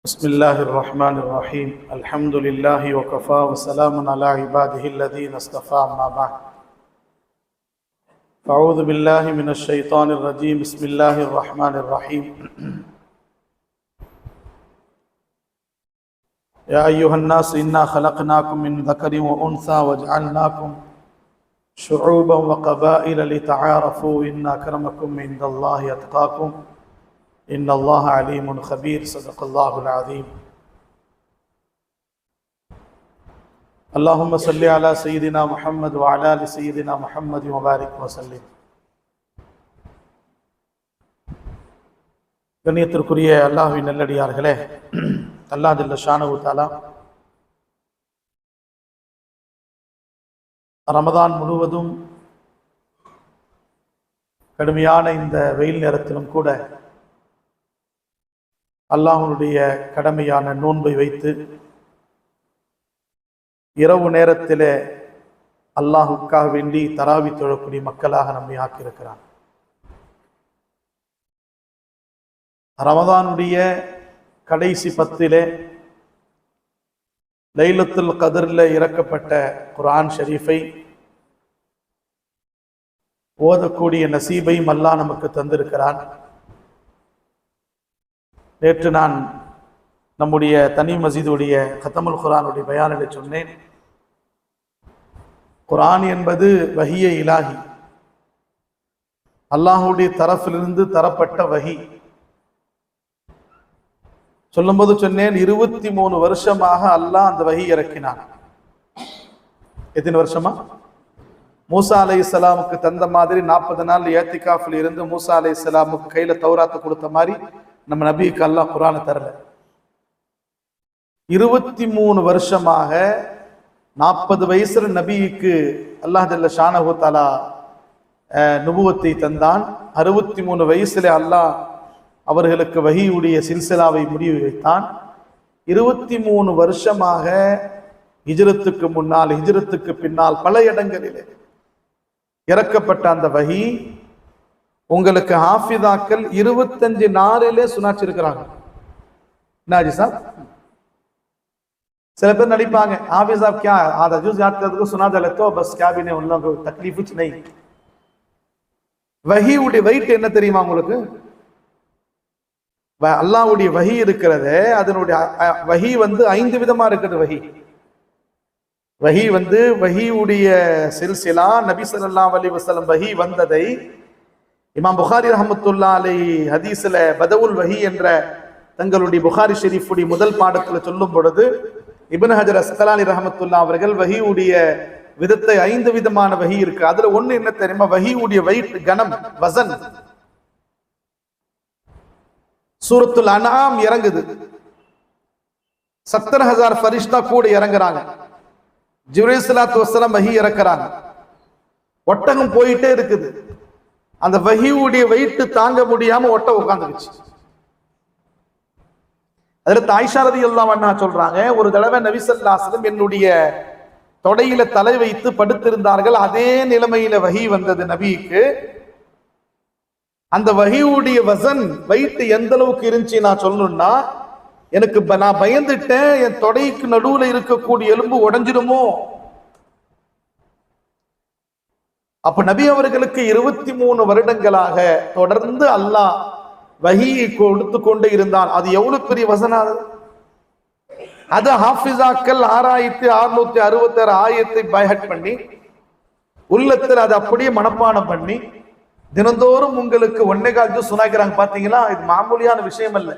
بسم الله الرحمن الرحيم الحمد لله وكفى وسلام على عباده الذين اصطفى أما بعد أعوذ بالله من الشيطان الرجيم بسم الله الرحمن الرحيم يا أيها الناس إنا خلقناكم من ذكر وأنثى وجعلناكم شعوبا وقبائل لتعارفوا إن أكرمكم عند الله أتقاكم إن الله عليم خبير صدق الله العظيم اللهم صل على سيدنا محمد وعلى آل سيدنا محمد وبارك وسلم. கண்ணியத்திற்குரிய அல்லாஹ்வின் நல்லடியார்களே, அல்லாஹ் ஜல்ல ஷானஹு தஆலா ரமதான் முழுவதும் கடுமையான இந்த வெயில் நேரத்திலும் கூட அல்லாஹ்வுடைய கடமையான நோன்பை வைத்து இரவு நேரத்திலே அல்லாஹுக்காக வேண்டி தராவி தொழக்கூடிய மக்களாக நம்மை ஆக்கியிருக்கிறான். ரமதானுடைய கடைசி 10 லைலத்துல் கத்ரில் இறக்கப்பட்ட குர்ஆன் ஷரீஃபை ஓதக்கூடிய நசீபையும் அல்லாஹ் நமக்கு தந்திருக்கிறான். நேற்று நான் நம்முடைய தனி மஸ்ஜிதுடைய கத்தமுல் குர்ஆனுடைய பயானில் சொன்னேன், குர்ஆன் என்பது வஹியே இலாஹி, அல்லாஹுடைய தரப்பிலிருந்து தரப்பட்ட வஹி. சொல்லும்போது சொன்னேன், 23 வருஷமாக அல்லாஹ் அந்த வஹி இறக்கினான். எத்தனை வருஷமா? மூசா அலைஹிஸ்ஸலாமுக்கு தந்த மாதிரி 40 நாள் ஏத்திகாஃபில் இருந்து மூசா அலைஹிஸ்ஸலாமுக்கு கையில தௌராத்தை கொடுத்த மாதிரி நம்ம நபிக்கு அல்லாஹ் குர்ஆனை தரல. 23 வருஷமாக 40 வயசுல நபிக்கு அல்லாஹ் ஜல்ல ஷானஹு தஆலா நுபுவத்தை தந்தான். 63 வயசுல அல்லாஹ் அவர்களுக்கு வஹீயுடைய சில்சிலாவை முடிவு வைத்தான். 23 வருஷமாக ஹிஜ்ரத்துக்கு முன்னால் ஹிஜ்ரத்துக்கு பின்னால் பல இடங்களிலே இறக்கப்பட்ட அந்த வஹி உங்களுக்கு ஹாஃபிதாக்கள் 25 நாளிலே சுனாச்சிருக்கிறாங்க. நாஜி சாப் சில பேர் நடிப்பாங்க, हाफिज साहब क्या आधा जूस याद कर दो सुना दे तो बस क्या भी नहीं, उन लोगों को तकलीफ कुछ नहीं. वही उடைய weight என்ன தெரியுமா உங்களுக்கு? அல்லாஹ்வுடைய வஹி இருக்கிறதே, அதனுடைய வஹி 5 விதமா இருக்குது. வஹி வஹியுடைய சில்சிலா நபி ஸல்லல்லாஹு அலைஹி வஸல்லம் வஹி வந்ததை இமாம் புகாரி ரஹ்மத்துல்லாஹி அலைஹி ஹதீஸ்ல பதவுல் வஹி என்ற தங்களுடைய புகாரி ஷெரீஃபுடைய முதல் பாடத்தில் சொல்லும் பொழுது இப்னு ஹஜர் அஸ்கலானி ரஹ்மத்துல்லாஹி அவர்கள் வஹியுடைய விதத்தை 5 விதமான வஹி இருக்கு. அதுல ஒண்ணு என்ன தெரியுமா? வஹியுடைய weight, கனம், வசன். சூரத்துல் அன்ஆம் இறங்குது, 70,000 ஃபரிஷ்தா கூட இறங்குறாங்க. ஜிப்ரீல் ஸல்லல்லாஹு அலைஹி வஸல்லம் வஹி இறக்குறாங்க. ஒட்டகம் போயிட்டே இருக்குது. அந்த வஹியுடைய weight தாங்க முடியாம ஒட்டகம் உட்கார்ந்துருச்சு. ஹஜ்ரத் ஆயிஷா ரலியல்லாஹு அன்ஹா சொல்றாங்க, ஒரு தடவை நபி ஸல்லல்லாஹு அலைஹி வஸல்லம் என்னுடைய தொடையில தலை வைத்து படுத்திருந்தார்கள். அதே நிலைமையில வஹி வந்தது நபிக்கு. அந்த வஹியுடைய வசன் weight எந்த அளவுக்கு இருந்துச்சு நான் சொல்லணும்னா, நான் பயந்துட்டேன், என் தொடைக்கு நடுவுல இருக்கக்கூடிய எலும்பு உடைஞ்சிடுமோ. அப்ப நபி அவர்களுக்கு 23 வருடங்களாக தொடர்ந்து அல்லாஹ் வஹியை கொடுத்து கொண்டு இருந்தான். அது எவ்வளவு பெரிய வசனம்! அது ஹாஃபிஸாக்கள் 6666 ஆயத்தை பைஹட் பண்ணி உள்ளத்தில் அதை அப்படியே மனப்பாடம் பண்ணி தினந்தோறும் உங்களுக்கு 1.25 ஜூஸ் சுனாக்கிறாங்க. பாத்தீங்களா, இது மாமூலியான விஷயம் அல்ல.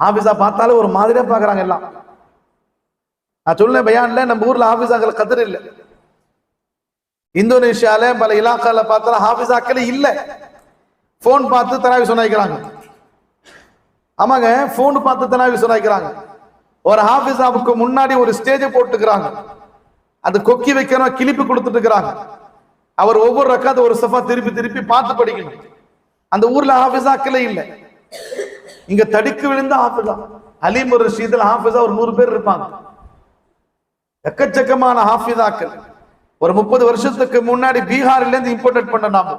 ஹாஃபிஸா பார்த்தாலும் ஒரு மாதிரியா பாக்குறாங்க எல்லாம். நான் சொல்ல பயான்ல நம்ம ஊர்ல ஹாஃபிஸாக்கள் கதர் இல்லை. இந்தோனேஷியால பல இலாக்கால பார்த்தாலும் ஹாஃபிஸாக்கள் இல்ல. போன் பார்த்து தராவி சொன்னாய்க்கிறாங்க. ஆமாங்க, போன் பார்த்து தராவி சொன்னாய்க்கிறாங்க. ஒரு ஹாஃபிஸாவுக்கு முன்னாடி ஒரு ஸ்டேஜை போட்டுக்கிறாங்க. அது கொக்கி வைக்கணும், கிளிப்பு கொடுத்துட்டு இருக்கிறாங்க. அவர் ஒவ்வொரு ரக்காத ஒரு சஃபா திருப்பி திருப்பி பார்த்து படிக்கணும். அந்த ஊர்ல ஹாஃபிஸாக்களே இல்லை. இங்க தடிக்கு விழுந்த ஹாஃபிஸா, அலீம் ஒரு ரஷீதுல் ஹாஃபிஸா ஒரு 100 பேர் இருப்பாங்க. எக்கச்சக்கமான ஹாஃபிஸாக்கள். ஒரு 30 வருஷத்துக்கு முன்னாடி பீகாரில இருந்து இம்போர்ட் பண்ண நாம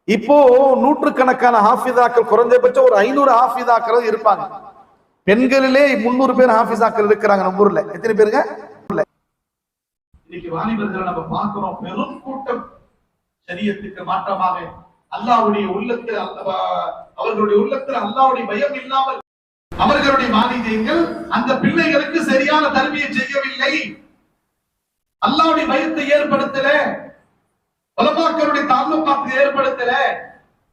இப்போ நூற்றுக்கணக்கான ஹாஃபிதாக்கள், குறைந்தபட்சம் ஒரு 500 ஹாஃபிதாக்கள் இருப்பாங்க. பெண்களிலே 300 பேர் ஹாஃபிஸாக்கள் இருக்கிறாங்க நம்ம ஊர்ல. எத்தனை பேருங்க? இன்னைக்கு வாலிபர்களை நம்ம பார்க்கிறோம், பெரும் கூட்டம் ஷரியத்துக்கு மாற்றமாக அல்லாஹ்வுடைய உள்ளத்தில் அவர்களுடைய உள்ளத்தில் அல்லாஹ்வுடைய பயம் இல்லாமல் அவர்களுடைய வாலிபர்கள் அந்த பிள்ளைகளுக்கு சரியான தர்பியை செய்யவில்லை. அல்லாஹ்வுடைய பயத்தை ஏற்படுத்தல, உலமாக்களுடைய தால்லுகாத்தை ஏற்படுத்தல,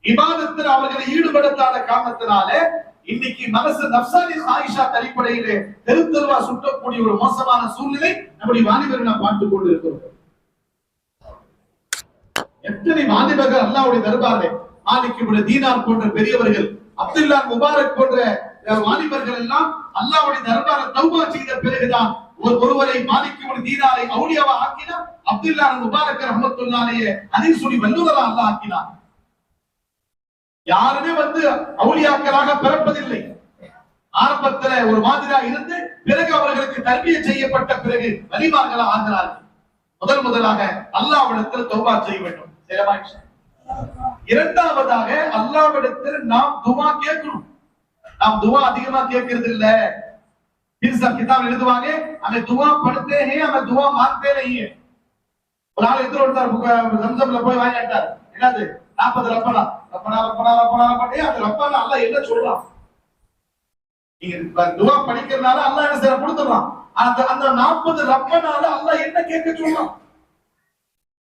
இபாதத்தில் அவர்களை ஈடுபடுத்தாத காரணத்தினால இன்னைக்கு மனசு நஃப்சானி ஆயிஷா அடிப்படையிலே தெருத்தெருவா சுட்டக்கூடிய ஒரு மோசமான சூழ்நிலை நம்முடைய வாலிபர்கள் நாம் பார்த்துக் கொண்டு இருக்கிறோம். எத்தனை வாலிபர்கள் அல்லாஹ்வுடைய தர்பாரிலே மாலிக் இப்னு தீனார் போன்ற பெரியவர்கள், அப்துல்லா முபாரக் போன்ற வாலிபர்கள் எல்லாம் அல்லாஹ்வுடைய தர்பாரில் தௌபா செய்த பிறகுதான் ஒருவரை மாலிக் இப்னு தீனாரை அவுலியாவா ஆக்கினார். அப்துல்லா முபாரக் ரஹ்மத்துல்லாஹி அலைஹி ஹதீஸுடைய வல்லுநரா அல்லாஹ் ஆக்கினார். யாருமே அவுலியாக்களாக பிறப்பதில்லை. ஆரம்பத்துல ஒரு மாதிரியா இருந்து பிறகு அவர்களுக்கு தர்பியா செய்யப்பட்ட பிறகு வலிமார்களா ஆகிறார்கள். முதலாக அல்லாஹ்விடத்தில் தௌபா செய்ய வேண்டும். இரண்டாவதாக அல்லாஹ்விடத்தில் நாம் துஆ கேட்கணும். நாம் துஆ அதிகமா கேட்கிறது இல்ல. கிதாப் எழுதுவாங்க, हमें दुआ पढ़ते हैं, हमें दुआ मांगते नहीं है. ஒரு ஆள் எதிர ஒருத்தர் ஜம்சம்ல போய் வாங்கிட்டார். என்னது 40 ரப்பனா ரப்பனா ரப்பனா ரப்பனா ரப்பனா அது ரப்பனா அல்லாஹ் என்ன சொல்றான்? நீங்க துஆ படிக்கிறனால அல்லாஹ் என்ன செய்ய கொடுத்துறான். அந்த 40 ரப்பனால அல்லாஹ் என்ன கேட்க சொல்றான்?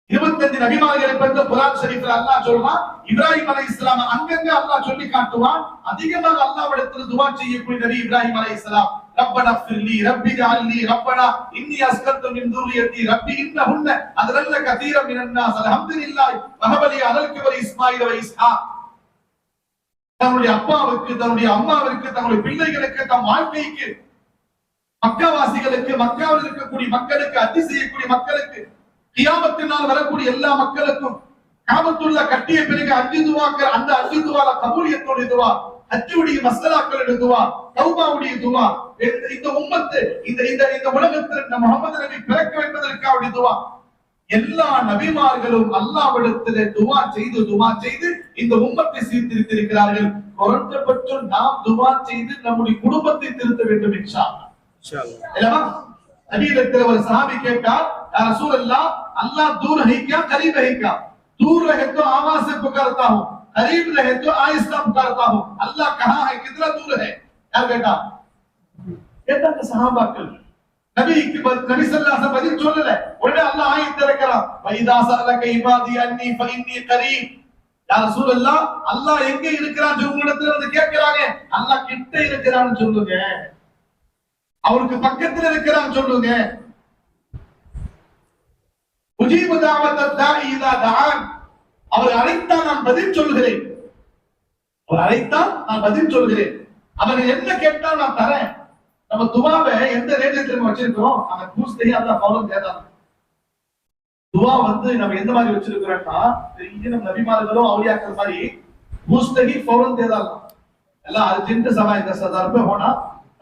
25 நபிமார்களை பற்றி குர்ஆன் ஷரீஃப்ல அல்லாஹ் சொல்றான். இப்ராஹிம் அலைஹிஸ்ஸலாம் அங்கங்க அல்லாஹ் சொல்லி காட்டுவான். அதிகமாக அல்லாஹ்விடத்தில் துஆ செய்யக்கூடிய நபி இப்ராஹிம் அலைஹிஸ்ஸலாம், ரப்பனா ஃபிர்லி ரப்பி ஜஅல்னி ரப்பனா இன்னி அஸ்கன்து மின் ذُرِّيَّتِي ரப்பி இன்னஹுன்ன அத்லல்ன கதீரன் மினன் நாஸ் அல்ஹம்துலில்லாஹி வஹபலி அலல் கிபரி இஸ்மாயில் வ இஸ்ஹாக். தன்னுடைய அப்பாவுக்கு, தன்னுடைய அம்மாவிற்கு, தன்னுடைய பிள்ளைகளுக்கு, தம் வாழ்க்கைக்கு, மக்காவாசிகளுக்கு, மக்காவில் இருக்கக்கூடிய மக்களுக்கு, அத்தி செய்யக்கூடிய மக்களுக்கு, கியாமத்தினால் வரக்கூடிய எல்லா மக்களுக்கும் காபத்துல்லா கட்டிய பிறகு 5 துஆக்கள், அந்த 5 துஆல கபூலியத்துடைய துஆ, ஹஜ்ஜுடைய மஸ்அலாக்களுடைய துஆ, தௌபாவுடைய துஆ, இந்த உம்மத்து இந்த உலகத்தில் நம்ம முஹம்மது நபி பிறக்க வைப்பதற்காக துஆ. எல்லா நபிமார்களும் அல்லாஹ்விடத்திலே துஆ செய்து இந்த உம்மத்தை சீர்திருத்திருக்கிறார்கள். குறைந்தபட்சம் நாம் துஆ செய்து நம்முடைய குடும்பத்தை திருத்த வேண்டும் இன்ஷா அல்லாஹ். நபியிடத்தில் ஒரு சஹாபி கேட்டார், யா ரசூலல்லாஹ், अल्लाह दूर है क्या करीब है क्या? दूर रहे तो आवाज से पुकारता हूँ, करीब रहे तो आहिस्ता पुकारता हूँ. अल्लाह कहाँ है, कितना दूर है? क्या बेटा कहता था सहाबाக்கள் நபி ஸல்லல்லாஹு அலைஹி வஸல்லம் பதில் சொல்லல. உடனே அல்லாஹ் ஆயத் இறக்குறான், வைதா சஅலக இபாதி அன்னி ஃபஇன்னி கரீம். யா ரசூலல்லாஹ், அல்லாஹ் எங்க இருக்கிறான்னு உங்களிடத்துல வந்து கேக்குறாங்க. அல்லாஹ் கிட்ட இருக்கிறான்னு சொல்லுங்க, அவருக்கு பக்கத்துல இருக்கிறான்னு சொல்லுங்க. உஜீபு தாவத் தாஇ இதா தஆன், அவர் அழைத்தால் நான் பதில் சொல்கிறேன். அவர் அழைத்தால் நான் பதில் சொல்கிறேன். அவர் என்ன கேட்டால் நான் தரேன். நம்ம துஆவை எந்த ரேஞ்சில வச்சிருக்கோம்? நம்ம பூஸ்தே அல்லாஹ் ஃபௌரன் கேட்டான். துஆ நம்ம எந்த மாதிரி வச்சிருக்கிறோம்னா, இங்க நம்ம நபிமார்களும் அவுலியாக்கள் மாதிரி பூஸ்தே ஃபௌரன் தேதால் எல்லாம் அர்ஜென்ட் சமாய் 10000 ரூபாய் होना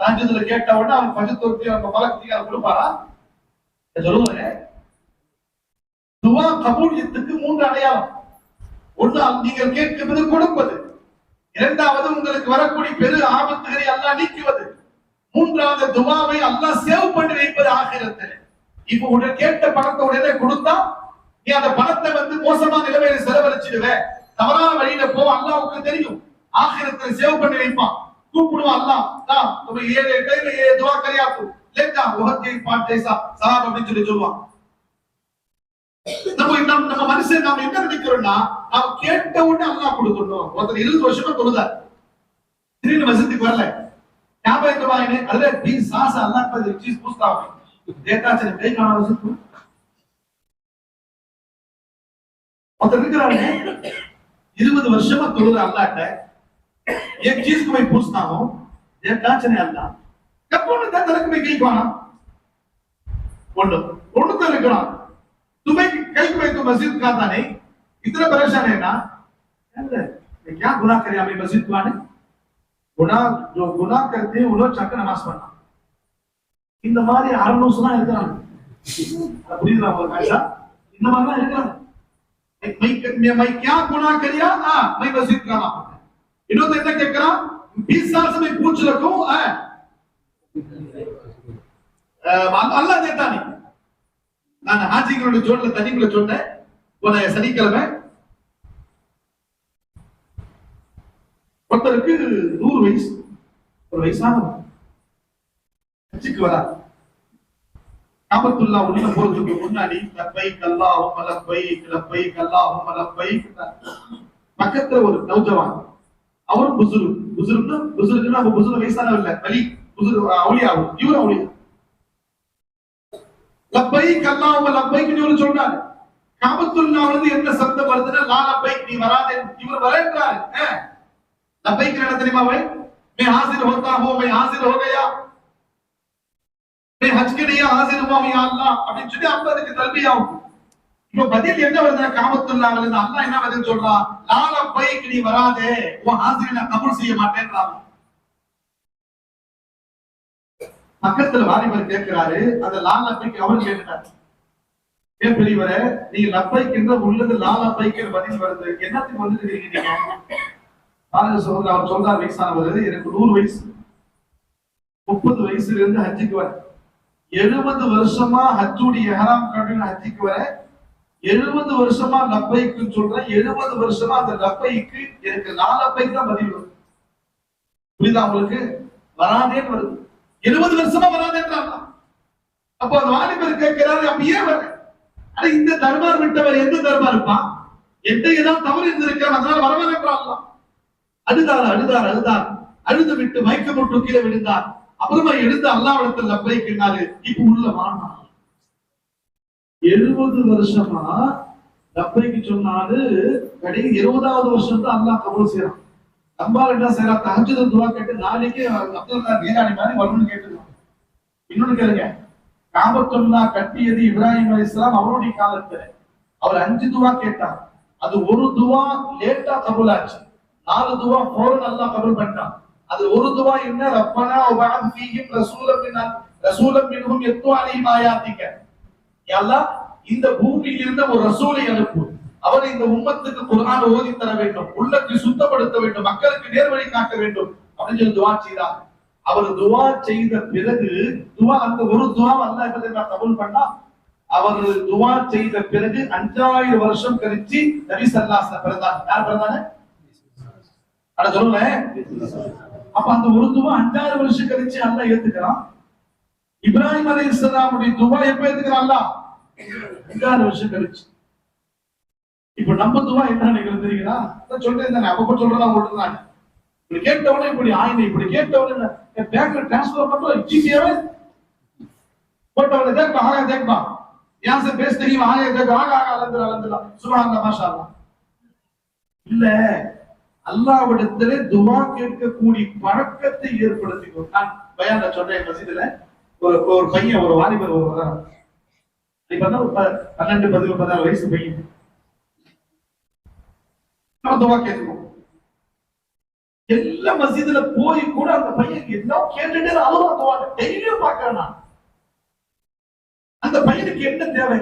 தாஜுதுல கேட்ட உடனே அவன் ஃபஜ்ர் தொழுது அவங்க மலக்குதியா கொடுப்பாரா? சொல்லுங்க. துஆ கபூலியத்துக்கு 3 அடையாளம். ஒன்று, நீங்கள் கேட்கிறது கொடுப்பது. இரண்டாவது, உங்களுக்கு வரக்கூடிய பெரு ஆபத்துகளை அல்லாஹ் நீக்குவது. மூன்றாவது, துஆவை அல்லாஹ் சேவ் பண்ணி வைப்பது ஆகிரத்தில். இப்போ உடனே கேட்ட பணத்தை உடனே கொடுத்தா நீ அந்த பணத்தை மோசமான நிலைமையில செலவழிச்சிடுவ, தவறான வழியில போ, அல்லாஹ்வுக்கு தெரியும். ஆகிரத்தில் சேவ் பண்ணி வைப்பான். கூப்பிடுவான் அல்லாஹ், तुम ये दुआ करिया तू लेता बहुत ही पाठ जैसा साहब அப்படின்னு சொல்லி சொல்லுவான். நம்ம மனுஷன் நாம என்ன நினைக்கிறோம்னா, நாம் கேட்ட உடனே அல்லாஹ் கொடுக்கணும். ஒருத்தர் 20 வருஷமா தொழுதார், திடீர்னு மஸ்ஜிதுக்கு வரல, ஞாபகம் இருக்கவாயினே அதுல 20 साल अल्लाह पर एक चीज पूछता हूं, देखा चले कहीं खाना मस्जिद में ஒருத்தர் இருக்கிறாங்க 20 வருஷமா தொழுற அல்லாஹ்ட்ட एक चीज को मैं पूछता हूं, देखा चले अल्लाह कब उन्हें तक में कहीं खाना बोलो उन्हें तो लिखना तुम्हें कहीं में तो मस्जिद का था नहीं, इतना परेशान है ना, मैं क्या गुनाह करे हमें मस्जिद को आने? गुनाह जो गुनाह करते हैं उन्होंने चक्कर नमाज पढ़ना. இந்த மாதிரி அரணுஸ்னா இருக்காங்க. புரியுதா உங்களுக்கு? ஐயா இந்த மாதிரிலாம் இருக்காங்க. मैं क्या गुनाह किया? मैं मस्जिद का नाम. इन्होंने என்ன கேக்குறான், 20 साल से मैं पूछ रखा हूं, அல்லாஹ் கேட்டானே. நான் ஹாஜிகளுடைய ஜோன்ல தனிக்குள்ள சொன்னேன் போன சனிக்கிழமை, ஒருத்தருக்கு 100 வயசு, ஒரு வயசானவர் ஹஜ்ஜுக்கு வரார். காபத்துல்லாஹ் உள்ள போறதுக்கு முன்னாடி லப்பைக் அல்லாஹும்ம லப்பைக் லப்பைக் அல்லாஹும்ம லப்பைக். பக்கத்துல ஒரு நௌஜவான், அவரும் புசுருக்குன்னா நம்ம புசுரு வயசானவர் இல்ல, வலி புசுரு அவுலியாவும், இவரு அவுலியா. லப்பைக் அல்லாஹும்ம லப்பைக் இவரு சொல்றாரு. காபத்துல்லாஹ்ல என்ன சத்தம் வருதுன்னா லா லப்பைக் நீ வராதே, இவர் வரேன்றாரு. லப்பைக் என்ன தெரியுமா? मैं हाजिर होता हूं, मैं हाजिर हो गया, मैं हज के लिए हाजिर हुआ हूं या अल्लाह அப்படி சொல்லி 50க்கு தல்பியாவும். இப்போ பதில் என்ன வருதுன்னா காபத்துல்லாஹ்ல இருந்து அல்லாஹ் என்ன பதில் சொல்றான்? லா லப்பைக் நீ வராதே, உன் ஹாஜிரை நான் கபூல் செய்ய மாட்டேன்றான். பக்கத்துல வாலிபர் கேட்கிறாரு, அந்த லா லப்பைக் அவர் கேட்டார், ஏன் பெரியவரே நீங்க லப்பைக் என்ற உள்ளது லா லப்பைக் பதில் வருது, என்னத்துக்கு வந்துட்டு இருக்கீங்க? அவர் சொல்றார், வயசானவர், எனக்கு 100 வயசு, 30 வயசுல இருந்து ஹஜ்ஜுக்கு வர, 70 வருஷமா ஹஜ்ஜுடைய இஹ்ராம் கட்டின ஹஜ்ஜுக்கு வர, 70 வருஷமா லப்பைக்கு சொல்றேன், 70 வருஷமா அந்த லப்பைக்கு எனக்கு 4 லப்பைக்கு தான் பதில் வருது. புரியுதா உங்களுக்கு? வராதேன்னு வருது, 70 வருஷமா வராதேன்றாங்க. அப்போ அந்த வாலிபர் கேட்கிறாரு, அப்ப ஏன் வர? ஆனா இந்த தர்பார் விட்டவர் எந்த தர்பார் இருப்பான்? எந்த ஏதாவது தவறு இருந்திருக்கான், அதனால வரவேற்றாங்க. அழுதார், அழுது விட்டு மயக்கமுற்று கீழே விழுந்தார். அப்புறமா எழுந்து அல்லாஹ்விடத்தில் லப்பைக்னாரு. இப்ப உள்ள வாழ்ந்தார். 70 வருஷமா லப்பைக்கு சொன்னாரு, கடைசி 20வது வருஷம் தான் அல்லாஹ் கபூல் செய்யறான். நம்பால் என்ன செய்யறா? தஹஜ்ஜுத் துஆ கேட்டு நாளைக்கு அப்துல் கலாம் ஜீலானி மாதிரி வரணும்னு கேட்டுருக்கான். இன்னொன்னு கேளுங்க, காபத்துல்லாஹ் கட்டியது இப்ராஹிம் அலைஹிஸ்ஸலாம் அவருடைய காலத்துல. அவர் 5 துஆ கேட்டார். அது ஒரு துஆ லேட்டா கபூல் ஆச்சு, 4 துஆ ஃபௌரன் அல்லாஹ் கபூல் பண்ணிட்டான். அது ஒரு துஆ என்ன? ரப்பனா வபஅத் ஃபீஹிம் ரசூலம் மின்ஹும் யத்லு அலைஹிம் ஆயாத்திக. யா அல்லாஹ், இந்த பூமியில் இருந்த ஒரு ரசூலை அனுப்பு, அவர் இந்த உம்மத்துக்கு குர்ஆன் ஓதி தர வேண்டும், உள்ளத்தை சுத்தப்படுத்த வேண்டும், மக்களுக்கு நேர்வழி காட்ட வேண்டும் அப்படின்னு சொல்லி துஆ செய்தார். அவர் துஆ செய்த பிறகு அந்த ஒரு துஆ அல்லாஹ் எப்ப கபூல் பண்ணா? அவர் துஆ செய்த பிறகு 5000 வருஷம் கழிச்சு நபி ஸல்லல்லாஹு அலைஹி வஸல்லம் பிறந்தார். யார் பிறந்தாங்க? அட சொல்லுங்க. அப்ப அந்த ஒரு துவா 5000 வருஷம் கழிச்சு அல்லாஹ் ஏத்துக்கிறான். இப்ராஹிம் அலைஹிஸ்ஸலாமுடைய துவா எப்ப ஏத்துக்கிறான் அல்லாஹ்? 5000 வருஷம் கழிச்சு. இப்ப நம்ம துவா என்ன நினைக்கிறது தெரியுங்களா? நான் சொல்றேன் தானே, அப்பப்ப சொல்றதா ஓடுறாங்க. இப்படி கேட்டவனே இப்படி ஆயினே, இப்படி கேட்டவனே பேங்க்ல ட்ரான்ஸ்ஃபர் பண்றோம், ஜிபிஏவே போட்டவனே தேக்பா ஆயா தேக்பா यहाँ से भेज नहीं आया देखो आगा अल्हम्दुलिल्लाह सुभान अल्लाह माशाअल्लाह. இல்ல, அல்லாஹ்விடத்திலே துஆ கேட்கக்கூடிய பழக்கத்தை ஏற்படுத்திக்கோ. நான் பயான்ல சொல்றேன், மஸ்ஜிதுல ஒரு பையன், ஒரு வாலிபர் வரார். இப்பதான் 12 14 வயசு பையன். நான் துஆ கேட்கணும். எல்லா மஸ்ஜிதுல போய் கூட அந்த பையன் என்ன கேட்டுட்டே அல்லாஹ் துஆ டெய்லியும் பார்க்கறேன் நான். அந்த பையனுக்கு என்ன தேவை?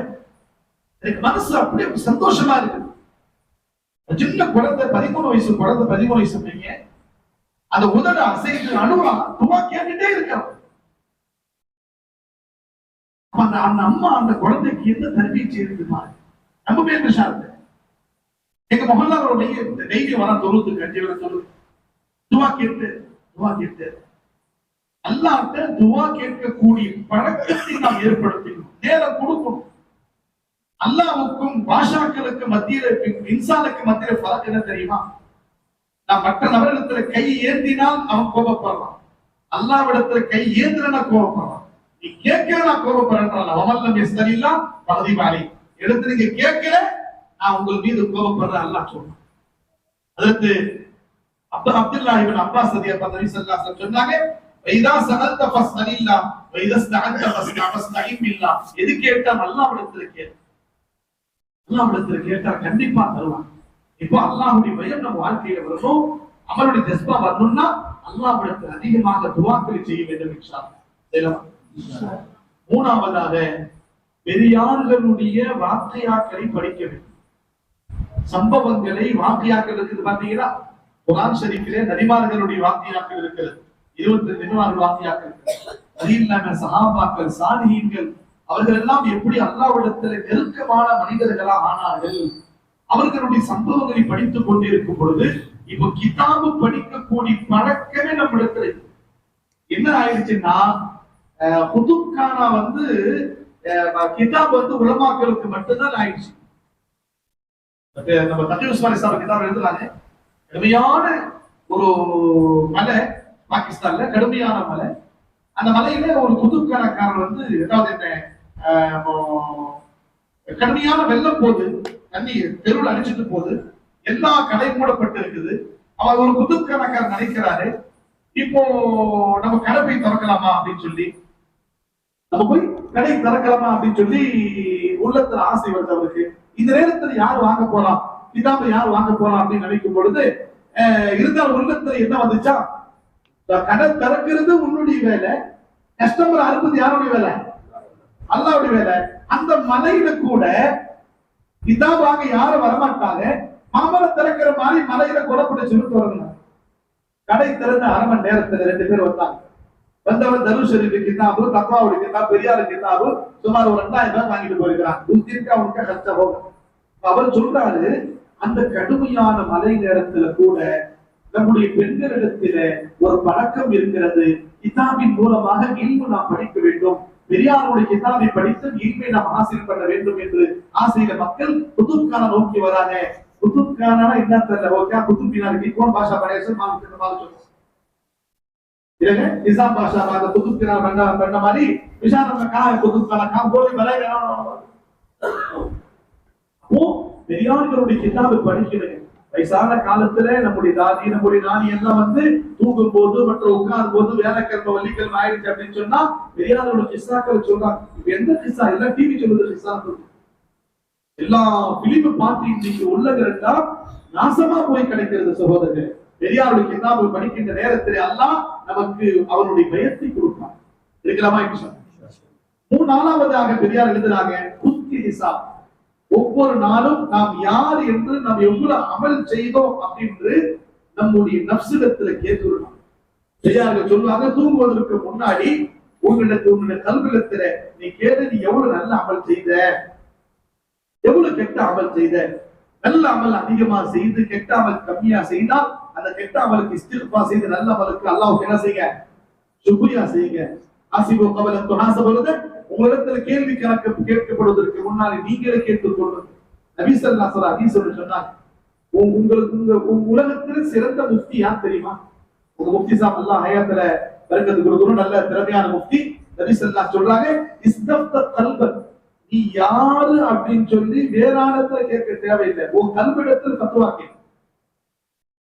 எனக்கு மனசு அப்படியே சந்தோஷமா இருக்கு. சின்ன குழந்தை, 13 வயசு குழந்தை, 13 வயசு பையன், அந்த உதட அசைத்து அழுவா, துவா கேட்டுட்டே இருக்கான். அந்த அம்மா அந்த குழந்தைக்கு என்ன தர்பீத் செய்யுமா? நம்ம பேர் விஷால் எங்க மொஹல்லாவோட டெய்லி வர தொழுதுக்கு 5 வரை தொழுது துவா கேட்டு அல்லாஹ்ட்ட துவா கேட்கக்கூடிய பழக்கத்தை நாம் ஏற்படுத்தணும். நேரம் கொடுக்கணும். அல்லாஹ்வுக்கும் பாஷாக்களுக்கு மத்தியில, இன்சானுக்கு மத்தியில ஃபரக் என்ன தெரியுமா? நான் மற்ற நபரிடத்துல கை ஏந்தினால் அவன் கோபப்படுறான், அல்லாஹ்விடத்துல கை ஏந்தினா கோபப்படுறான். நீ கேட்கிறா கோபப்படுறான். அவமல்லம் யஸ்தரில்லா பகதிபாலி, எடுத்து நீங்க கேட்கல நான் உங்கள் மீது கோபப்படுறேன் அல்லாஹ் சொல்றான். அதற்கு அப்துல்லாஹ் இப்னு அப்பாஸ் ரலியல்லாஹு அன்ஹு ஸல்லல்லாஹு அலைஹி சொன்னாங்க, வைதா சஅல்த ஃபஸ்அலில்லா வைதா ஸ்தஅன்த ஃபஸ்தஇன் பில்லாஹ். எது கேட்டா அல்லாஹ்விடத்துல கேளு. அல்லாஹ்விடத்துல கேட்டா கண்டிப்பா தருவான். இப்போ அல்லாஹ்வுடைய பயம் நம்ம வாழ்க்கையில வரணும், அமலுடைய ஜஸ்பா வரணும்னா அல்லாஹ்விடத்துல அதிகமாக துஆக்கள் செய்ய வேண்டும் இன்ஷாஅல்லாஹ். மூணாவதாக பெரியார்களுடைய வாக்கியாக்களை படிக்க வேண்டும். சம்பவங்களை வாக்கியாக்கள் இருக்குது பாத்தீங்களா? குர்ஆன் ஷரீஃபிலே நபிமார்களுடைய வாக்கியாக்கள் இருக்கிறது, 22 நபிமார்கள் வாக்கியாக்கள் இருக்கிறது. அது இல்லாம சஹாபாக்கள், சாலிஹீன்கள் அவர்கள் எல்லாம் எப்படி அல்லாஹ்விடத்தில் நெருக்கமான மனிதர்களா ஆனார்கள். அவர்களுடைய சம்பவங்களை படித்துக் கொண்டிருக்கும் பொழுது இப்போ கிதாபு படிக்கக்கூடிய பழக்கமே நம்மிடத்துல என்ன ஆயிடுச்சுன்னா, குதுப்கானா வந்து கிதாப் வந்து உலமாக்களுக்கு மட்டும்தான் ஆயிடுச்சு. நம்ம தகீர் உஸ்மானி சாஹிப் கிதாப் எழுதுறாங்க. கடுமையான ஒரு மலை, பாகிஸ்தான்ல கடுமையான மலை. அந்த மலையில ஒரு குதுப்கானக்காரர் வந்து ஏதாவது என்ன கடுமையான வெள்ளம் போது, தண்ணி தெருவில் அடிச்சுட்டு போகுது, எல்லா கடையும் மூடப்பட்டு இருக்குது. அவர் ஒரு குதுப்கானக்காரர் நினைக்கிறாரு, இப்போ நம்ம கடை போய் திறக்கலாமா அப்படின்னு சொல்லி, நம்ம போய் கடை திறக்கலாமா அப்படின்னு சொல்லி உள்ளத்துல ஆசை வருது அவருக்கு. இந்த நேரத்துல யார் வாங்க போறா, கிதாபை யார் வாங்க போறா அப்படின்னு நினைக்கும் பொழுது இருந்தால் உள்ளத்துல என்ன வந்துச்சா, கடை திறக்கிறது உன்னுடைய வேலை, கஸ்டமர் அறுப்பது யாருடைய வேலை, அல்லாஹ்வுடைய வேலை. அந்த மலையில கூட கிதாபாக யாரும் வரமாட்டாங்க. மாமரம் திறக்கிற மாதிரி மலையில கொடப்பட்டு சொல்லிட்டு வரணும். கடை திறந்த அரை மணி நேரத்துல 2 பேர் வந்தாங்க. வந்தவர் தருஷரிக்கு கிதாபு, தக்வாவுடைய கிதாபு, பெரியார் கிதாபு சுமார் ஒரு 2000 ரூபாய் வாங்கிட்டு போயிருக்கிறான். அவனுக்கு கஷ்டம் போகும். அவர் சொல்றாரு, அந்த கடுமையான மழை நேரத்துல கூட நம்முடைய பெண்களிடத்தில ஒரு பழக்கம் இருக்கிறது. கிதாபின் மூலமாக இல்மு நாம் படிக்க வேண்டும், பெரியாருடைய கிதாபை படித்து இல்மை நாம் ஆசிரியர் பண்ண வேண்டும் என்று ஆசையில மக்கள் குதுப்கானா நோக்கி வராங்க. குதுப்கானா என்ன தெரியல, ஓகே குதுப்கானா कौन भाषा पढ़े से मालूम निजाम भाषा में कुतुबखाना बनना मारी विशाल में कहा है कुतुबखाना कहां बोली बनाएगा वो பெரியார்களுடைய கிதாபை படிக்கிறேன். வயசான காலத்துல நம்முடைய தாதி, நம்முடைய நானி எல்லாம் வந்து தூங்கும் போது மற்றும் உட்காரும் போது வேலைக்கிழமை வெள்ளிக்கிழமை ஆயிடுச்சு அப்படின்னு சொன்னா பெரியாரோட கிஸ்ஸாக்கள் சொல்றாங்க. இப்ப எந்த கிஸ்ஸா, எல்லாம் டிவி சொல்லுது கிஸ்ஸா, எல்லா பிலிம் பார்த்து இன்னைக்கு உள்ளவர்களா நாசமா போய் கிடைக்கிறது. சகோதரர்கள், பெரியாருடைய கிதாபை படிக்கின்ற நேரத்தில் அல்லாஹ் நமக்கு அவருடைய பயத்தை கொடுப்பார். இருக்கலாமா? 3ஆவதாக பெரியார் எழுதுறாங்க, குத்தி ஹிசாப். ஒவ்வொரு நாளும் நாம் யார் என்று நாம் எவ்வளவு அமல் செய்தோம் அப்படின்னு நம்முடைய நப்சிடத்துல கேட்டுள்ளோம். பெரியார்கள் சொல்லுவாங்க, தூங்குவதற்கு முன்னாடி உன்னுடைய கல்விடத்துல நீ கேட்டு நீ எவ்வளவு நல்ல அமல் செய்த, எவ்வளவு கெட்ட அமல் செய்த. நல்ல அமல் அதிகமா செய்து கெட்ட அமல் கம்மியா செய்தால் அந்த கெட்ட அமலுக்கு இஸ்திக்ஃபார் செய்து நல்ல அமலுக்கு அல்லாஹ்வுக்கு என்ன செய்யுங்க, சுக்ரியா செய்யுங்க. ஆசிபு கபல துஹாசபுது, உங்களிடத்துல கேள்வி கணக்கு கேட்கப்படுவதற்கு முன்னாலே நீங்களே கேட்டுக்கொள்ளுங்கள். நபி ஸல்லல்லாஹு அலைஹி வஸல்லம் சொன்னாங்க, உங்களுக்கு உலகத்தில் சிறந்த முஃப்தி யார் தெரியுமா? உங்க முஃப்தி சாப் அல்லாஹ் ஹயாத்துல பரக்கத்து கொடுக்கணும், நல்ல திறமையான முஃப்தி. நபி ஸல்லல்லாஹு சொல்றாங்க, இஸ்தஃப்த கல்பன், நீ யாரு அப்படின்னு சொல்லி வேற ஆளத்துல கேட்க தேவையில்லை, உன் கல்விடத்தில் ஃபத்வா கேட்க.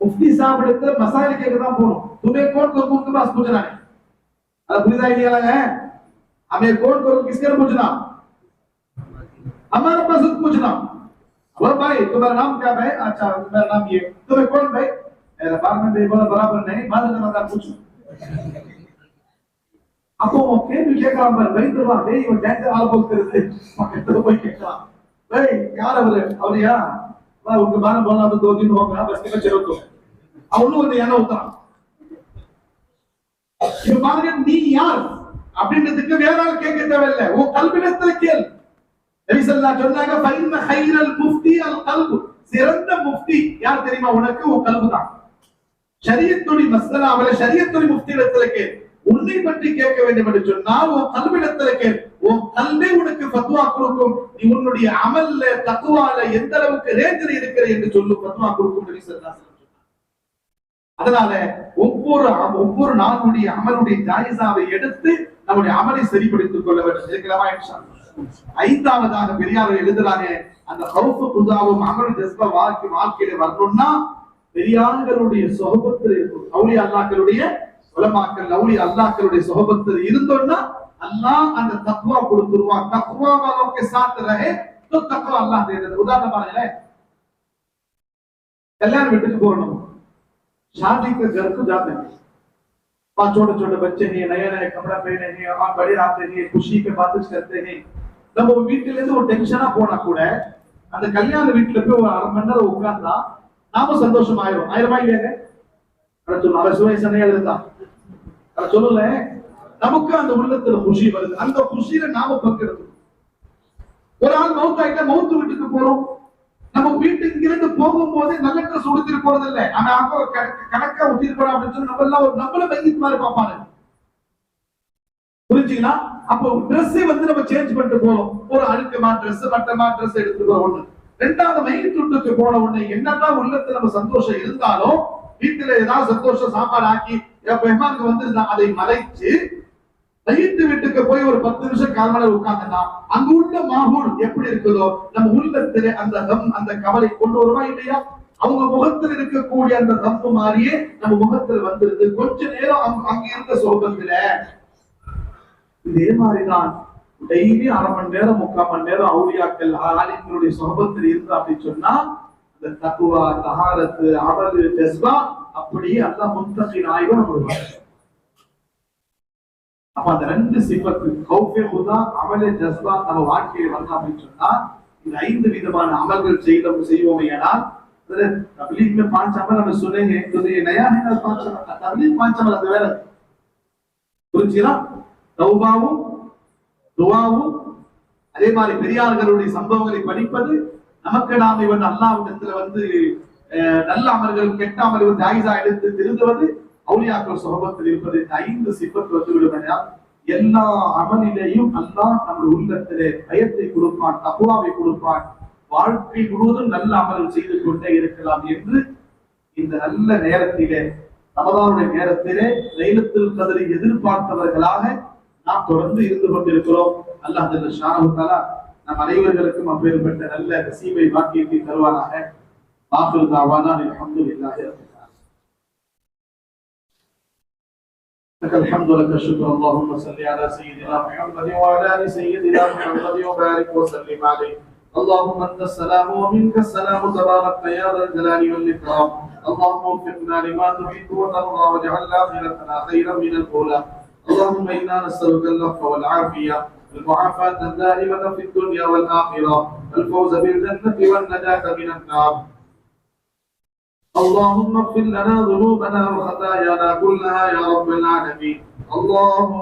मुफ्ती साहब இடத்துல மசாயில் கேட்க தான் போணும். तुम्हें कौन को पास पूछना है, अरे बुझा ही नहीं लगा है, हमें कौन को किसके पूछना, हमारे पास पूछना। वो भाई तुम्हारा नाम क्या है? अच्छा मेरा नाम ये, तुम्हें कौन भाई? मेरा बार में भी बोला बराबर नहीं, बाद में बता पूछो। அப்போ கேள்வி கேட்கலாம் பாரு, வைத்துவா டேய் இவன் டான்ஸ் ஆல் போல் தெரியுது, பக்கத்துல போய் கேட்கலாம், டேய் யார் அவரு? அவரியா வா உங்க பான போனா तो 2 दिन हो गया बस के चलो तो அவனும் வந்து என்ன ஊத்துறான். இப்ப பாருங்க, நீ யார் அப்படின்றதுக்கு வேற ஆள் கேட்க தேவையில்லை, உன் கல்விடத்துல கேள். நபி ஸல்லல்லாஹு அலைஹி வஸல்லம் சொன்னாங்க, ஃபைன்ன கைரல் முஃப்தி அல் கல்பு, சிறந்த முஃப்தி யார் தெரியுமா? உனக்கு உன் கல்பு தான். ஷரியத்துடைய மஸ்அலாவல ஷரியத்துடைய முஃப்தி இடத்துல கேள். உன்னை பற்றி கேட்க வேண்டும் என்று சொன்னால் உன் கல்விடத்துல கேள். உன் கல்வி உனக்கு ஃபத்வா கொடுக்கும். நீ உன்னுடைய அமல்ல தக்வால எந்த அளவுக்கு ரேஞ்சில் இருக்கிற என்று சொல்லு, ஃபத்வா கொடுக்கும் நபி ஸல்லல்லாஹு அலைஹி வஸல்லம். அதனால ஒவ்வொரு நாளுடைய அமலுடைய ஜாயிஸாவை எடுத்து நம்முடைய அமலை சரிப்படுத்திக் கொள்ள வேண்டும். இருக்கிறமா? இன்ஷா அல்லாஹ். 5ஆவதாக பெரியார் எழுதுறாங்க, அந்த ஹவுஃப் குதாவும் அமல் ஜஸ்பா வாழ்க்கையில வரணும்னா பெரியார்களுடைய சொஹபத்தில் இருக்கும். அவுலியா அல்லாஹ்களுடைய உலமாக்கள், அவுலியா அல்லாஹ்களுடைய சொஹபத்தில் இருந்தோம்னா அல்லாஹ் அந்த தக்வா கொடுத்துருவான். தக்வா வாலோं के साथ रहे तो तकवा अल्लाह दे देता. उदाहरण பாருங்களே, कल्याण வீட்டுக்கு போறோம், शादी के घर को जाते हैं, 5 छोटे छोटे बच्चे हैं, नया नया कपड़ा पहने हैं, और बड़े आते हैं, खुशी के बातें करते हैं. நம்ம வீட்டுல இருந்து ஒரு டென்ஷனா போனா கூட அந்த கல்யாண வீட்டுல போய் ஒரு 1/2 மணி நேரம் உட்கார்ந்தா நாம சந்தோஷம் ஆயிரும். ஆயிரமா இல்லையாங்க? சொல்லுங்க, அவ சுவை சனையா இருந்தா சொல்லுல நமக்கு அந்த உள்ளத்துல குஷி வருது. அந்த குஷியில நாம பங்கெடுக்கணும். ஒரு ஆள் மௌத்தாயிட்டா மௌத்து வீட்டுக்கு போறோம். நம்ம வீட்டுக்கு இங்கிருந்து போகும்போதே நல்ல ட்ரெஸ் உடுத்திட்டு போறது இல்லை. ஆனா அப்போ கணக்கா ஊத்திட்டு போறோம் அப்படின்னு சொல்லி நம்ம எல்லாம் நம்மள மையத்து மாதிரி பார்ப்பாங்க. புரிஞ்சுங்களா? அப்போ ட்ரெஸ் வந்து நம்ம சேஞ்ச் பண்ணிட்டு போறோம். ஒரு அழுக்கமா ட்ரெஸ் மட்டமா ட்ரெஸ் எடுத்து போற ஒண்ணு. ரெண்டாவது மையத்து வீட்டுக்கு போன உடனே என்னதான் உள்ளத்துல நம்ம சந்தோஷம் இருந்தாலும் வீட்டுல ஏதாவது சந்தோஷம் சாப்பாடு ஆக்கி மெஹமானுக்கு வந்து அதை மறைச்சு மையத்து வீட்டுக்கு போய் ஒரு 10 நிமிஷம் கால் மணி உட்கார்ந்தா அங்க உள்ள மாஹூல் எப்படி இருக்குதோ நம்ம உள்ளத்துல அந்த அந்த கவலை கொண்டு வருவா இல்லையா? அவங்க முகத்தில் இருக்கக்கூடிய அந்த தப்பு மாதிரியே நம்ம முகத்தில் வந்துருது. கொஞ்ச நேரம் அங்க இருந்த சோகத்துல இதே மாதிரிதான் டெய்லி 1/2 மணி நேரம் 3/4 மணி நேரம் அவுலியாக்கள் ஆலிம்களுடைய சொஹபத்தில் இருந்தா அப்படின்னு சொன்னா அந்த தக்குவா தஹாரத்து அமலு ஜஸ்பா அப்படியே அல்லாஹ் முத்தகீன் ஆயிடும் நம்ம. அப்ப அந்த 2 சிஃபத்து கௌஃபே ஹுதா அமலே ஜஸ்பா நம்ம வாழ்க்கையில் வந்தா அப்படின்னு சொன்னா இந்த 5 விதமான அமல்கள் செய்வோமே. ஆனால் तबलीग में 5 अमल हमें सुने हैं तो ये नया है ना 5 अमल. तबलीग 5 अमल அது வேற. புரிஞ்சுதா? தௌபாவும் துஆவும் அதே மாதிரி பெரியார்களுடைய சம்பவங்களை படிப்பது நமக்கு நாம் இவன் அல்லாஹ்விடத்துல வந்து நல்ல அமல்கள் கெட்ட அமல்கள் ஜாயிஸா எடுத்து திருந்துவது அவுலியாக்கள் சுஹபத்தில் இருப்பது 5 சிஃபத் வந்து விடுமையா. எல்லா அமலிலேயும் அல்லாஹ் நம்ம உள்ளத்திலே பயத்தை கொடுப்பான், தக்வாவை கொடுப்பான். வாழ்க்கை முழுவதும் நல்ல அமல்கள் செய்து கொண்டே இருக்கலாம் என்று இந்த நல்ல நேரத்திலே ரமதானுடைய நேரத்திலே லைலத்துல் கத்ரை எதிர்பார்த்தவர்களாக நாம் தொடர்ந்து இருந்து கொண்டிருக்கிறோம். அல்லாஹ் ஜல்ல ஷானஹு தஆலா நம் அனைவர்களுக்கும் அப்பேற்பட்ட நல்ல நசீபை பாக்கியத்தை தருவானாக. ஆகிரு தஅவானா அல்ஹம்துலில்லாஹி ரப்பில் لك الحمد لك الشكر. اللهم صل على سيدنا محمد وعلى ال سيدنا محمد وبارك وسلم عليه. اللهم انت السلام ومنك السلام تبارك يا ذا الجلال والاكرام. اللهم وفقنا لما تحب وترضى واجعل اخرتنا خيرا من الاولى. اللهم انا نسالك العفو والعافيه والمعافاه الدائمه في الدنيا والاخره والفوز بالجنه والنجاه من النار. اللهم اغفر لنا ذنوبنا وخطايانا كلها يا رب العالمين. اللهم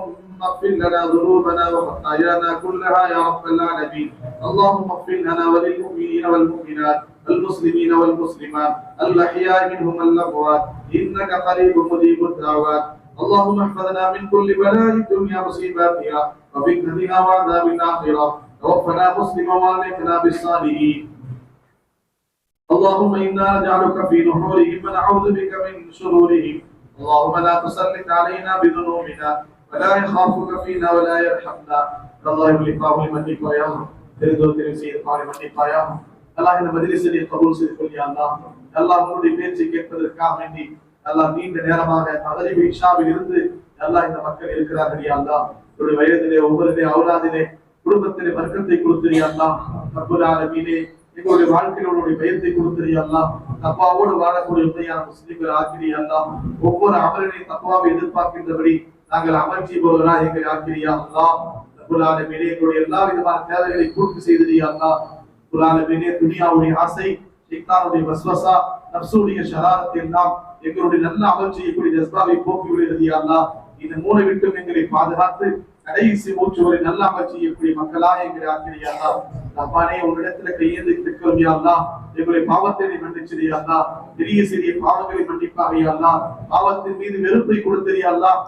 اغفر لنا ذنوبنا وخطايانا كلها يا رب العالمين. اللهم اغفر لنا وللمؤمنين والمؤمنات والمسلمين والمسلمات الأحياء منهم والأموات إنك قريب مجيب الدعوات. اللهم احفظنا من كل بلاء الدنيا مصيباتها وفتنتها وعذاب الآخرة. توفنا مسلما وألحقنا بالصالحين. اللهم إنا نجعلك في نحورهم ونعوذ بك من شرورهم. اللهم لا تسلط علينا بذنوبنا ولا يخافك فينا ولا يرحمنا. الله يغفر لمن يقايا تريدو تريسير قال من يقايا. الله இந்த மஜ்லிஸை கபூல் செய்து கொள் யா அல்லாஹ். அல்லாஹ் உன்னுடைய பேச்சை கேட்பதற்காக வேண்டி அல்லாஹ் நீண்ட நேரமாக மக்ரிப் இஷாவில் இருந்து அல்லாஹ் இந்த மக்கள் இருக்கிறார்கள் யா அல்லாஹ். உன்னுடைய வயதிலே ஒவ்வொருடைய அவுலாதிலே குடும்பத்திலே பரக்கத்தை கொடுத்திரு யா அல்லாஹ். ரப்பல் ஆலமீனே எங்களுடைய வாழ்க்கையில் உன்னுடைய பயத்தை கொடுத்திரு யா அல்லாஹ். தக்வாவோடு வாழக்கூடிய உண்மையான முஸ்லிம்கள் ஆக்கிரி யா அல்லாஹ். ஒவ்வொரு அமலினையும் தக்வாவை எதிர்பார்க்கின்றபடி நாங்கள் அமல் செய்பவர்களாக எங்களை ஆக்கிரி யா அல்லாஹ். ரப்பல் ஆலமீனே எங்களுடைய எல்லா விதமான தேவைகளை பூர்த்தி செய்திரு யா அல்லாஹ். ரப்பல் ஆலமீனே துனியாவுடைய ஆசை, ஷைத்தானுடைய வஸ்வஸா, நஃப்ஸுடைய ஷராரத் எல்லாம் எங்களுடைய நல்ல அமல் செய்யக்கூடிய ஜஸ்பாவை போக்கி விடுகிறது யா அல்லாஹ். இந்த மூளை விட்டும் எங்களை பாதுகாத்து கடைசி மூச்சு வரை நல்ல அமல் செய்யக்கூடிய மக்களாக எங்களை ஆக்கிரி யா அல்லாஹ். ரப்பானே உன்னிடத்துல கையேந்தி இருக்கிறோம் யா அல்லாஹ். எங்களுடைய பாவத்தை மன்னிச்சிடு யா அல்லாஹ். பெரிய சிறிய பாவங்களை மன்னிப்பாக யா அல்லாஹ். பாவத்தின் மீது வெறுப்பை கொடுத்திரு யா அல்லாஹ்.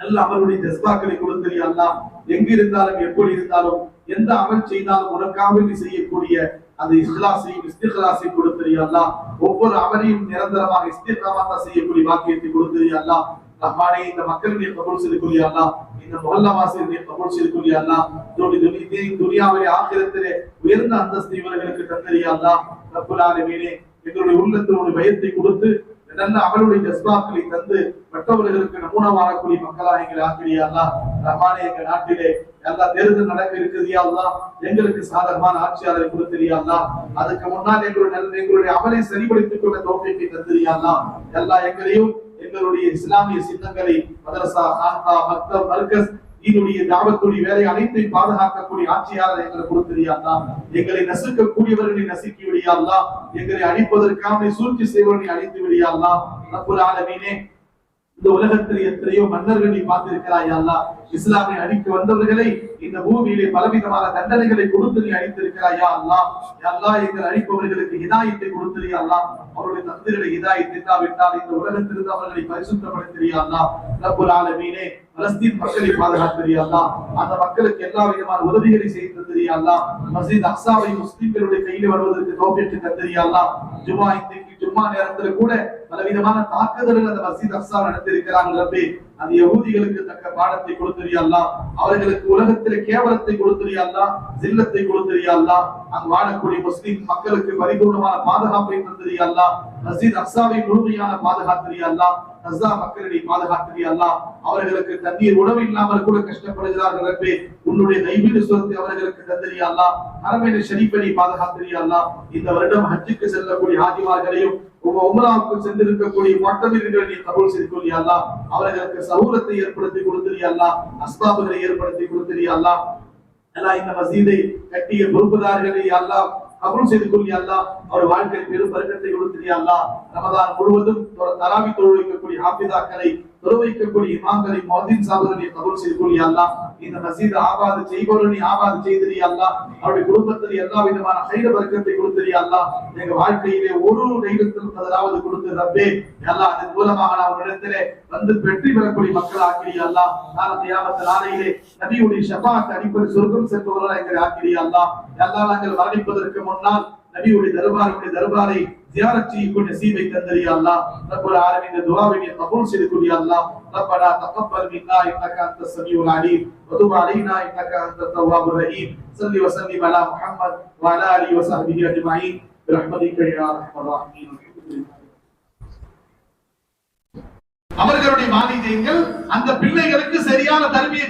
நல்ல அமலுடைய ஜஸ்பாக்களை கொடுத்திரு யா அல்லாஹ். எங்க இருந்தாலும் எப்படி இருந்தாலும் எந்த அமல் செய்தாலும் உனக்காக நீ செய்யக்கூடிய அந்த இஸ்லாஸையும் இஸ்திக்லாஸையும் கொடுத்திரு யா அல்லாஹ். ஒவ்வொரு அமலையும் நிரந்தரமாக இஸ்திக்லாமா செய்யக்கூடிய வாக்கியத்தை கொடுத்திரு யா அல்லாஹ். ரஹ்மானே இந்த மக்களுடைய கபூல் செய்து கொள் யா அல்லாஹ். இந்த முஹல்லா வாசிகளுடைய கபூல் செய்து கொள் யா அல்லாஹ். துனியாவிலே ஆகிரத்திலே உயர்ந்த அந்தஸ்து இவர்களுக்கு தந்திரு யா அல்லாஹ். ரப்பல் ஆலமீனே எங்களுடைய உள்ளத்தில் ஒரு பயத்தை கொடுத்து நல்ல அமலுடைய ஜஸ்பாக்களை தந்து மற்றவர்களுக்கு நமூனா வாழக்கூடிய மக்களாக எங்களை ஆக்கிரி யா அல்லாஹ். ரஹ்மானே எங்க நாட்டிலே எல்லா தேர்தல் நடக்க இருக்குது யா அல்லாஹ். எங்களுக்கு சாதகமான ஆட்சியாளரை கொடுத்திரு யா அல்லாஹ். அதுக்கு முன்னால் எங்களுடைய அமலை சரிபடுத்திக் கொண்ட தௌஃபீக்கை தந்திரு யா அல்லாஹ். எல்லா எங்களையும் எங்களுடைய இஸ்லாமிய சின்னங்களை மதரசா, காந்தா, மக்தப், மர்கஸ் இதனுடைய தாவத்துடைய வேலை அனைத்தையும் பாதுகாக்கக்கூடிய ஆட்சியாளரை எங்களுக்கு கொடுத்திரு யா அல்லாஹ். எங்களை நசுக்கக்கூடியவர்களை நசுக்கி விடு யா அல்லாஹ். எங்களை அழிப்பதற்காக சூழ்ச்சி செய்வர்களை அழித்து விடு யா அல்லாஹ். ரப்பல் ஆலமீனே இந்த உலகத்தில் எத்தனையோ மன்னர்கள் நீ பார்த்திருக்கிறாய் அல்லா. இஸ்லாமை அழிக்க வந்தவர்களை இந்த பூமியிலே பலவிதமான தண்டனைகளை கொடுத்து நீ அழித்திருக்கிறாயா அல்லா. அல்லா எங்கள் அழிப்பவர்களுக்கு ஹிதாயத்தை கொடுத்திரியா அல்லா. அவருடைய தந்தைகளை ஹிதாயத்தை இல்லாவிட்டால் இந்த உலகத்திலிருந்து அவர்களை பரிசுத்தப்படுத்திரியா அல்லா. ரப்புல் ஆலமீனே, பலஸ்தீன் மக்களை பாதுகாத்திரியா அல்லா. அந்த மக்களுக்கு எல்லா விதமான உதவிகளை செய்து தந்திரியா அல்லா. மஸ்ஜித் அக்ஸாவை முஸ்லிம்களுடைய கையில் வருவதற்கு தௌஃபீக் தந்திரியா அல்லா. ஜும்மா நேரத்தில் கூட பலவிதமான தாக்குதல்கள் அந்த மஸ்ஜித் அக்ஸா நடத்தியிருக்கிறாங்க ரப்பே. அந்த யஹூதிகளுக்கு தக்க பாடத்தை கொடுத்திரியா அல்லா. அவர்களுக்கு உலகத்திலே கேவலத்தை கொடுத்திரியா அல்லா, ஜில்லத்தை கொடுத்திரியா அல்லா. அங்கு வாழக்கூடிய முஸ்லிம் மக்களுக்கு பரிபூர்ணமான பாதுகாப்பை தந்திரியா அல்லா. மஸ்ஜித் அக்ஸாவை முழுமையான பாதுகாத்திரியா அல்லா. கஸா மக்களை பாதுகாத்திரியா அல்லா. அவர்களுக்கு தண்ணீர் உணவு இல்லாமல் கூட கஷ்டப்படுகிறார்கள் ரப்பே. உன்னுடைய கைவிடு சொத்தை அவர்களுக்கு தந்திரியா அல்லா. ஹரமைன் ஷரீஃபை பாதுகாத்திரியா அல்லா. இந்த வருடம் ஹஜ்ஜுக்கு செல்லக்கூடிய ஹாஜிமார்களையும் உம்ராவுக்கு சென்றிருக்கக்கூடிய முஅத்தமிர்களை நீ கபூல் செய்து கொள்ளியா அல்லா. அவர்களுக்கு சஹூலத்தை ஏற்படுத்தி கொடுத்திரியா அல்லா. அஸ்பாபுகளை ஏற்படுத்தி கொடுத்திரியா அல்லா. அல்லாஹ் இந்த மஸ்ஜிதை கட்டிய பொறுப்புதாரர்களை அல்லாஹ் கபூல் செய்து கொள்ளியா அல்லா. அவர் வாழ்க்கையில் பெரும் பரக்கத்தை கொடுத்திரியா அல்லா. ரமதான் முழுவதும் தராவி தொழு வைக்கக்கூடிய ஹாஃபிதாக்களை, தொழு வைக்கக்கூடிய இமாம்களை, முஅத்தின் சாஹிபுகளை கபூல் செய்து கொள்ளியா அல்லா. இந்த மஸ்ஜித் ஆபாத் செய்பவர்களை ஆபாத் செய்திரியா அல்லா. அவருடைய குடும்பத்தில் எல்லா விதமான கைர பரக்கத்தை கொடுத்திரியா அல்லா. எங்க வாழ்க்கையிலே ஒரு லைலத்துல் கத்ராவது கொடுத்து ரப்பே அல்லாஹ், அதன் மூலமாக நாம் இடத்திலே வந்து வெற்றி பெறக்கூடிய மக்கள் ஆக்கிரியா அல்லா. நாளை கியாமத் நாளையிலே நபியுடைய ஷஃபாஅத் அடிப்படை சொர்க்கம் செல்பவர்களாக எங்களை ஆக்கிரியா அல்லா. அல்லாஹ் நாங்கள் மரணிப்பதற்கு முன்னால் நபியுடைய தர்பாரை زيارة يكون نصيبك تندري الله. رب العالمين الدعاء قبول سيدكم يا الله. ربنا تقبل منا انك انت السميع العليم وتب علينا انك انت التواب الرحيم. صل وسلم على محمد وعلى اله وصحبه اجمعين برحمتك يا ارحم الراحمين. அவர்களுடைய வாலிதைகள் அந்த பிள்ளைகளுக்கு சரியான தர்பியை